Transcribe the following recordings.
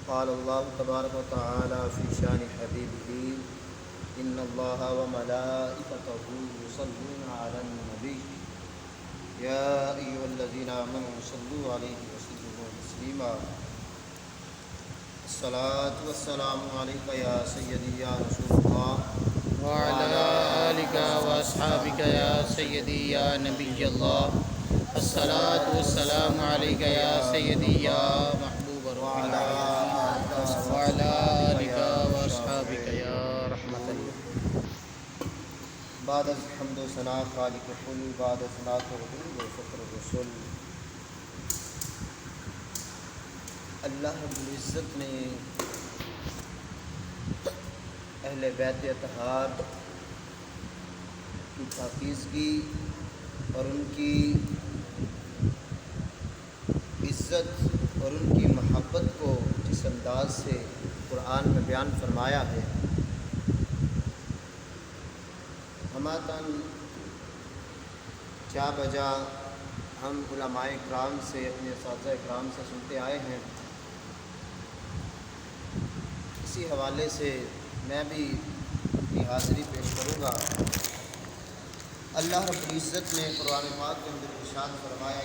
قال الله تبارك وتعالى في شان حبيبه إن الله وملائكته يصلون على النبي يا أيها الذين آمنوا صلوا عليه وسلموا تسليما الصلاة والسلام عليك يا سيدي يا رسول الله وعلى آلك وأصحابك يا سيدي يا نبي الله الصلاة والسلام عليك يا سيدي يا محبوب وعلى ربنا وعلى آلك وأصحابك يا رحمة الله. بعد الحمد ثنا خالق کل بعد ثنا توحید و فخر رسول. اللہ رب العزت نے اہل بیت اطہار کی پاکیزگی اور ان کی عزت اور ان کی محبت کو جس انداز سے قرآن میں بیان فرمایا ہے، ہماتن جا بجا ہم علماء اکرام سے، اپنے اساتذہ اکرام سے سنتے آئے ہیں. اسی حوالے سے میں بھی اپنی حاضری پیش کروں گا. اللہ رب العزت نے قرآن پاک کے اندر ارشاد فرمایا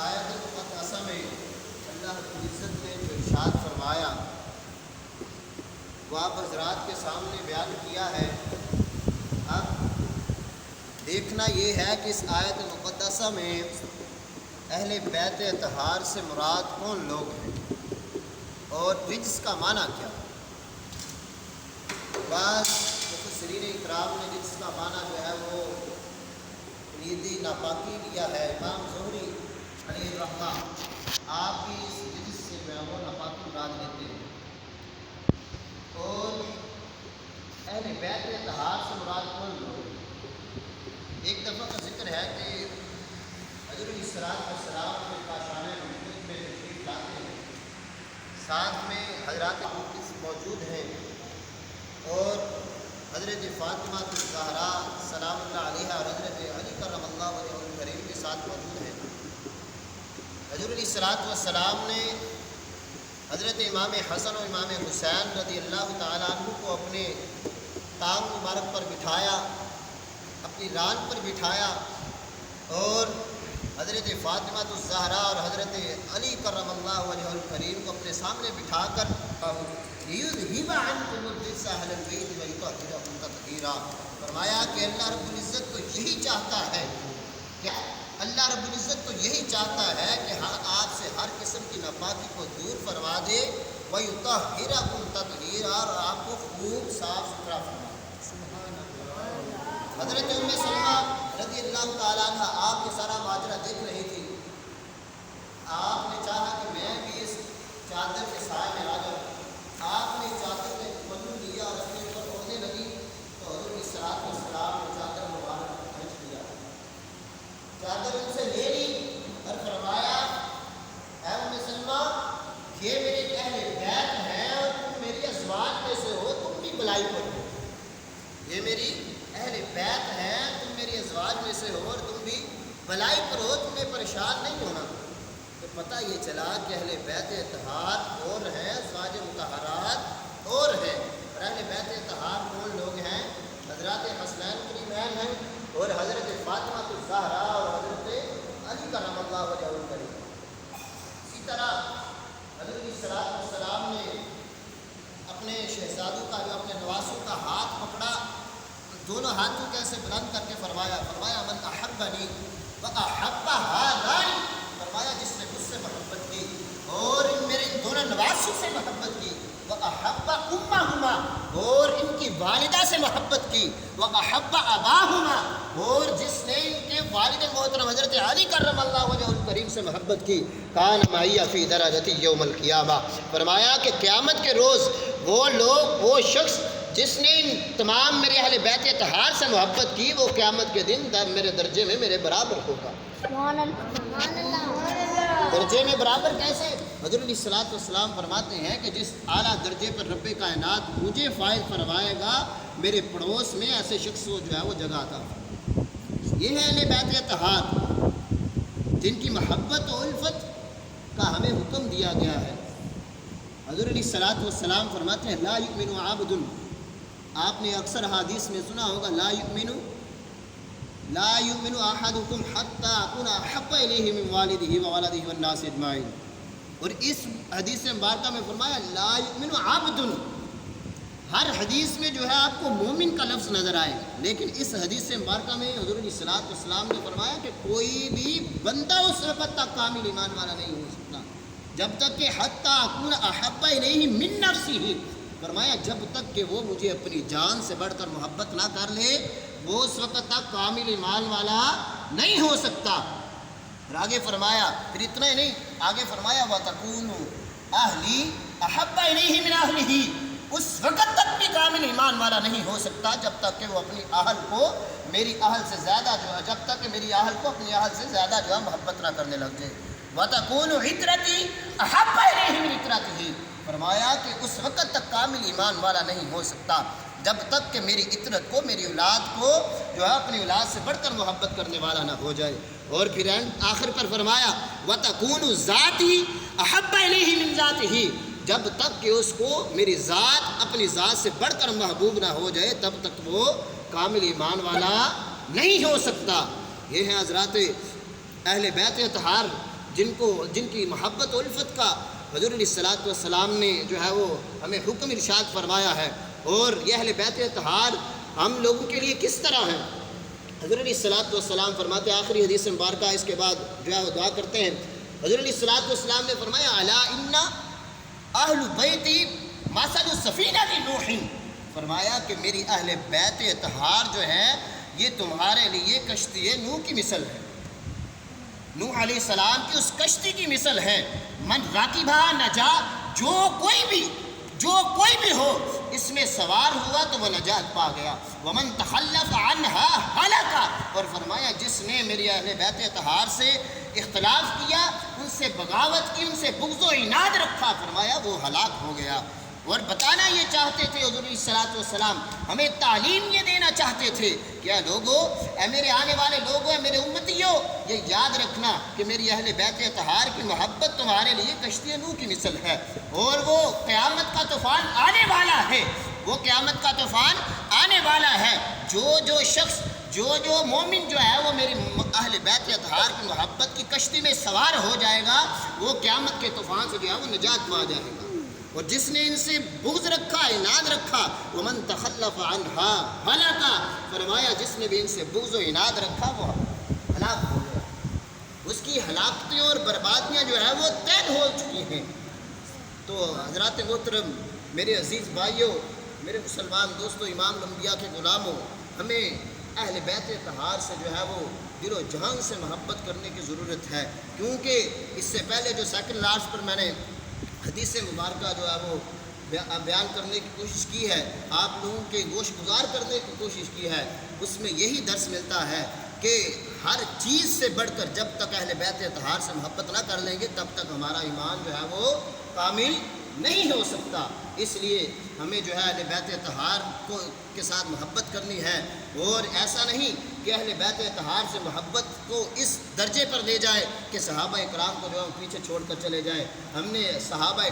آیت مقدسہ میں اللہ رب العزت نے جو ارشاد فرمایا وہ آپ حضرات کے سامنے بیان کیا ہے. اب دیکھنا یہ ہے کہ اس آیت مقدسہ میں اہل بیت اطہار سے مراد کون لوگ ہیں اور رجس کا معنی کیا ہے. بعض مفسرین اکرام نے رجس کا معنی جو ہے وہ کلیدی ناپاکی لیا ہے. امام زہری علیہ الرحمہ آپ بھی اس رجس سے جو ہے وہ ناپاکی مراد لیتے ہیں اور اہل بیت اطہار سے مراد کون لوگ. ایک دفعہ کا ذکر ہے کہ حضرت علیہ السلام کے کاشانہ محمود میں تشریف لاتے ہیں، ساتھ میں حضرات مفتی موجود ہیں اور حضرت فاطمہ الزہرا سلام اللہ علیہا اور حضرت علی کرم اللہ وجہہ الکریم کے ساتھ موجود ہیں. حضور علیہ السلام نے حضرت امام حسن و امام حسین رضی اللہ تعالیٰ عنہ کو اپنے ٹانگ مبارک پر بٹھایا، اپنی ران پر بٹھایا اور حضرت فاطمہ الزہرا اور حضرت علی کرم اللہ وجہ الکریم کو اپنے سامنے بٹھا کر فرمایا کہ اللہ رب العزت کو یہی چاہتا ہے کہ اللہ رب العزت تو یہی چاہتا ہے کہ آپ سے ہر قسم کی ناپاکی کو دور فرما دے، وَيُطَهِّرَكُمْ تَطْهِيرًا، اور آپ کو خوب صاف ستھرا فرما دے. حضرت ام سلمہ رضی اللہ تعالیٰ عنہ آپ کے سارا ماجرا دیکھ رہی تھی. آپ نے چاہا کہ میں بھی اس چادر کے سائے میں آ جاؤں. آپ نے چادر میں پلو لیا اور اپنے اوپر اوڑھنے لگی تو حضور علیہ السلام نے چادر مبارک کھینچ لیا، چادر ان سے لے لی اور فرمایا اے ام سلمہ یہ میرے اہل بیت ہیں اور تم میری ازواج میں سے ہو، تم بھی بلائی کرو. یہ میری اہل بیت ہیں، تم میری ازواج میں سے ہو اور تم بھی بلائی کرو، تمہیں پریشان نہیں ہونا. تو پتہ یہ چلا کہ اہل بیت اطہار اور ہیں، ازواج مطہرات اور ہیں. اور اہل بیت اطہار کون لوگ ہیں؟ حضرات حسنین کریمین ہیں اور حضرت فاطمہ الزہرا اور حضرت علی کرم اللہ وجہ الکریم. اسی طرح حضرت علیہ السلام نے اپنے شہزادوں کا جو اپنے نواسوں کا ہاتھ پکڑا، دونوں ہاتھوں کیسے بلند کر کے فرمایا من احبنی واحب ہذان، فرمایا جس نے مجھ سے محبت کی اور میرے دونوں نواسوں سے محبت کی، وَأَحَبَّ أُمَّهُمَا، اور ان کی والدہ سے محبت کی، وَأَحَبَّ أَبَاهُمَا، اور جس نے ان کے वालिद मोहतरम हज़रत अली करमल्लाहु वजहुल करीम से मोहब्बत की, कान माइया फ़ी दराजती यौमल क़ियामा, फरमाया कि क़यामत के रोज़ वो शख्स जिसने इन तमाम मेरे अहले बैत अतहार से मोहब्बत की, वो क़यामत के दिन मेरे दर्जे में मेरे बराबर होगा। दर्जे में बराबर कैसे? हज़रत अलैहिस्सलातु वस्सलाम फरमाते हैं कि जिस आला दर्जे पर रब्बे कायनात मुझे फ़ायद फरमाएगा, मेरे पड़ोस में ऐसे शख्स को जो है वो जगह आता है। ये है अहले बैत अतहार जिनकी मोहब्बत और उल्फत का हमें हुक्म दिया गया है। हज़रत अलैहिस्सलातु वस्सलाम फरमाते हैं ला युमिनु आबदुन, आपने अक्सर हदीस में सुना होगा ला युमिनु अहदुकुम हत्ता अकुना अहब्बा इलैहि मिन वालिदिही व वलदिही वन नास अजमाइन। और इस हदीस मुबारका में फरमाया ला युमिनु आबदुन। हर हदीस में जो है आपको मोमिन का लफ्ज़ नज़र आएगा, लेकिन इस हदीस मुबारका में हुज़ूर अलैहिस्सलातु वस्सलाम ने फरमाया कि कोई भी बंदा उस वक़्त तक कामिल ईमान वाला नहीं हो सकता जब तक कि हत्ता अकुना अहब्बा इलैहि मिन नफ्सिही, फरमाया जब तक कि वो मुझे अपनी जान से बढ़कर मोहब्बत ना कर ले, वो उस वक़्त तक कामिल ईमान वाला नहीं हो सकता। और आगे फरमाया, फिर इतना ही नहीं, आगे फरमाया व तकूनु अहली अहब्बा इलैहि मिन अहलिही, उस वक़्त तक भी कामिल ईमान वाला नहीं हो सकता जब तक कि वो अपनी अहल को मेरी अहल से ज़्यादा जो है, जब तक कि मेरी अहल को अपनी अहल से ज़्यादा जो है मोहब्बत ना करने लग जाए। व तकूनु इतरती अहब्बा इलैहि मिन इतरतिही, फरमाया कि उस वक़्त तक कामिल ईमान वाला नहीं हो सकता जब तक कि मेरी इतरत को, मेरी औलाद को जो है अपनी औलाद से बढ़कर मोहब्बत करने वाला ना हो जाए। और फिर आखिर पर फरमाया व तकूनु ज़ाती अहब्बा इलैहि मिन ज़ातिही, जब तक कि उसको मेरी ज़ात अपनी ज़ात से बढ़कर महबूब ना हो जाए तब तक वो कामिल ईमान वाला नहीं हो सकता। ये हैं हज़रात अहले बैत अतहार जिनकी मोहब्बत और उल्फत का हज़रत अलैहिस्सलातु वस्सलाम ने जो है वो हमें हुक्म इरशाद फरमाया है। और यह अहले बैत अतहार हम लोगों के लिए किस तरह है? हज़रत अलैहिस्सलातु वस्सलाम फरमाते, आखिरी हदीस मुबारका इसके बाद जो है वो दुआ करते हैं। हज़रत अलैहिस्सलातु वस्सलाम ने फरमाया अला इन्ना अहलु बैती मसलु सफीनति नूहिन, फरमाया कि मेरी अहले बैत अतहार जो है ये तुम्हारे लिए कश्ती नूह की मिसल है, नूह अलैहिस्सलाम की उस कश्ती की मिसल है। मन राकिबा नजा, जो कोई भी हो इसमें सवार हुआ तो वह नजात पा गया। वमन तखल्लफ अन्हा हलका, और फरमाया जिसने मेरी अहले बैत अतहार से इख्तलाफ किया, उनसे बगावत की, उनसे बुग़्ज़ व इनाद रखा, फरमाया वो हलाक हो गया। और बताना ये चाहते थे हुज़ूर अलैहिस्सलातु वस्सलाम, हमें तालीम ये देना चाहते थे, क्या लोगों, मेरे आने वाले लोगों, मेरे उम्मतियों, ये याद रखना कि मेरी अहले बैत अतहार की मोहब्बत तुम्हारे लिए कश्ती नूह की मिसल है। और वो क़यामत का तूफ़ान आने वाला है, वो क़यामत का तूफ़ान आने वाला है। जो शख्स, जो मोमिन जो है वो मेरी अहले बैत अतहार की मोहब्बत की कश्ती में सवार हो जाएगा, वो क़यामत के तूफ़ान से जो है वो निजात पा जाएगा। और जिसने इनसे बुग़्ज़ रखा, इनाद रखा, वमन तखल्लफ अन्हा हलका, फरमाया जिसने भी इनसे बुग़्ज़ व इनाद रखा वो हलाक हो गया। उसकी हलाकतें और बर्बादियाँ जो है वो तय हो चुकी हैं। तो हज़रात मोहतरम, मेरे अज़ीज़ भाइयों, मेरे मुसलमान दोस्तों, इमाम अंबिया के ग़ुलामों, हमें अहले बैत अतहार से जो है वो दिलो जहान से मोहब्बत करने की ज़रूरत है। क्योंकि इससे पहले जो सेकंड लास्ट पर मैंने हदीस मुबारका जो है वो बयान करने की कोशिश की है, आप लोगों के गोश गुजार करने की कोशिश की है, उसमें यही दर्स मिलता है कि हर चीज़ से बढ़कर जब तक अहले बैत अतहार से मोहब्बत ना कर लेंगे तब तक हमारा ईमान जो है वो कामिल नहीं हो सकता। इसलिए हमें जो है अहले बैत अतहार के साथ मोहब्बत करनी है। और ऐसा नहीं कि अहले बैत अतहार से मोहब्बत को इस दर्जे पर ले जाए कि सहाबा इकराम को जो हम पीछे छोड़ कर चले जाएँ। हमने सहाबा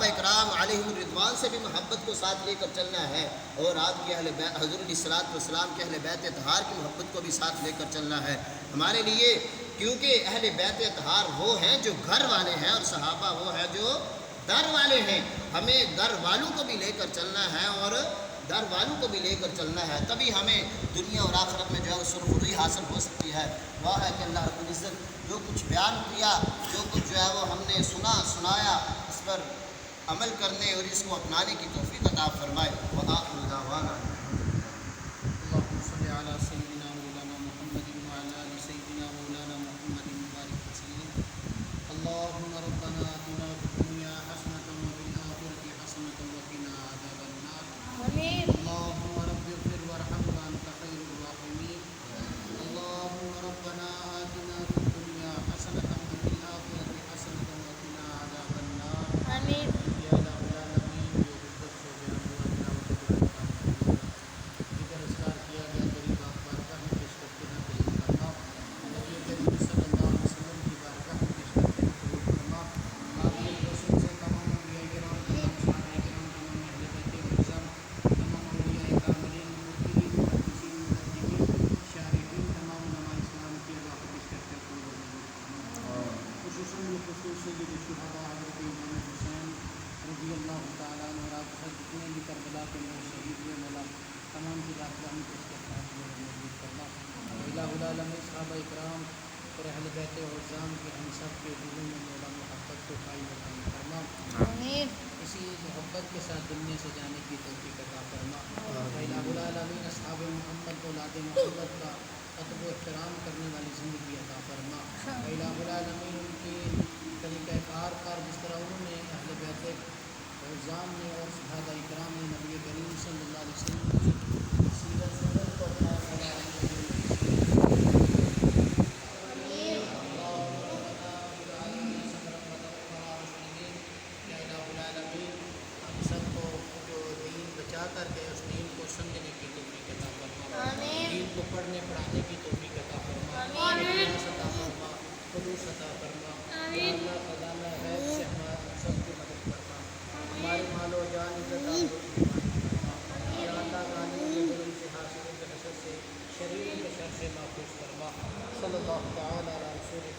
इकराम अलैहिम रिदवान से भी मोहब्बत को साथ लेकर चलना है, और आपके हज़रत अलैहिस्सलातु वस्सलाम के अहले बैत अतहार की मोहब्बत को भी साथ लेकर चलना है हमारे लिए। क्योंकि अहले बैत अतहार वो हैं जो घर वाले हैं, और सहाबा वो है जो दर वाले हैं। हमें दर वालों को भी लेकर चलना है और दर वालों को भी लेकर चलना है, तभी हमें दुनिया और आखिरत में जो है सुरखुरी हासिल हो सकती है। वाह है कि अल्लाह रब्बुल इज़्ज़त जो कुछ बयान किया, जो कुछ जो है वो हमने सुनाया, इस पर अमल करने और इसको अपनाने की तौफीक अता फरमाए। व आखिरु दावाना अल्लाहुम्मा सल्लि अला सय्यिदिना मौलाना मुहम्मद العالمین صحابہ اکرام اور اہل بیت اعظام کے ہم سب کے دلوں میں مولا محبت کو قائم فرما، اسی محبت کے ساتھ دنیا سے جانے کی توفیق عطا فرما۔ الہ العالمین اصحاب محمد اولاد محمد کا ادب و احترام کرنے والی زندگی عطا فرما۔ الہ العالمین ان کی طریقہ کار پر جس طرح انہوں نے اہل بیت اعظام نے اور صحابہ اکرام نے نبی کریم صلی اللہ علیہ وسلم کی سیرت سنت کو اپنا کر کے اس دین کو سمجھنے کی توفیق عطا فرما، دین کو پڑھنے پڑھانے کی توفیق عطا فرما، اخلاص عطا فرما، خلوص عطا فرما۔ یا اللہ خزانہ غیب سے ہمارا سب کی مدد فرما، ہمارے مال و جان عزت آبرو فرما۔ یا اللہ غالبوں کے ظلم سے، حاسدوں کے حسد سے، شریروں کے شر سے محفوظ فرما۔ صلی اللہ تعالی علی رسول